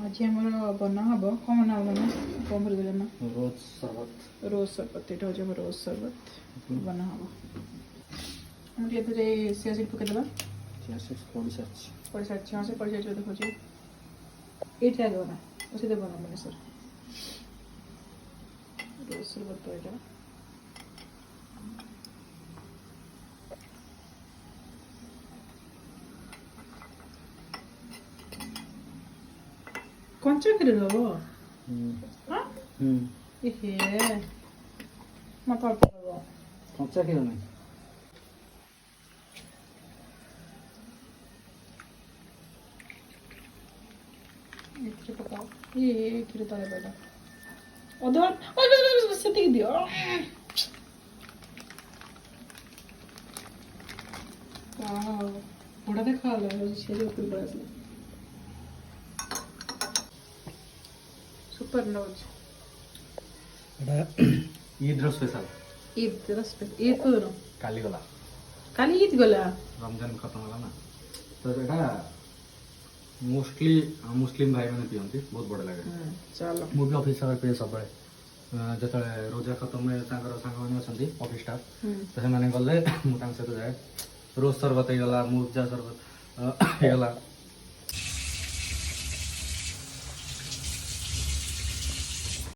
आज आमर बना हम कौन बना बना कौन भर गले ना रोज शरबत ये हूँ रोज शरबत बना हम सियासीड पकईदे पड़ सारी हाँ से पड़ सारी देखो ये आगे बना उसी बना मैंने सर रोज शरबत तो यहाँ कंचा କ୍ଷୀର ଦବ ମତେ ଅଳ୍ପ ଦବ कंचा କ୍ଷୀର ନାହିଁ ଏଥିରେ ପକାଅ କ୍ଷୀର ତଳେ ପଡ଼ିଲା ଅଧା ସେତିକି ଦିଅ ବଢ଼ା ଦେଖାଗଲା ସେ ଯେଉଁ ଉପରୁ ପଳେଇ ଆସିଲା सुपर नोज एटा ईद रो स्पेशल ईद कोन काली गला काली ईद गला रमजान खत्म होला ना तो एटा मोस्टली मुस्लिम भाई माने पियंती बहुत बड़ लागे चलो मु भी ऑफिस पे सब बळे जतले रोजा खत्म में तांकर संग माने अछंती ऑफिस स्टाफ तो से माने गले मु तांक से तो जाए रोज शरबत गला मुर्जा शरबत गला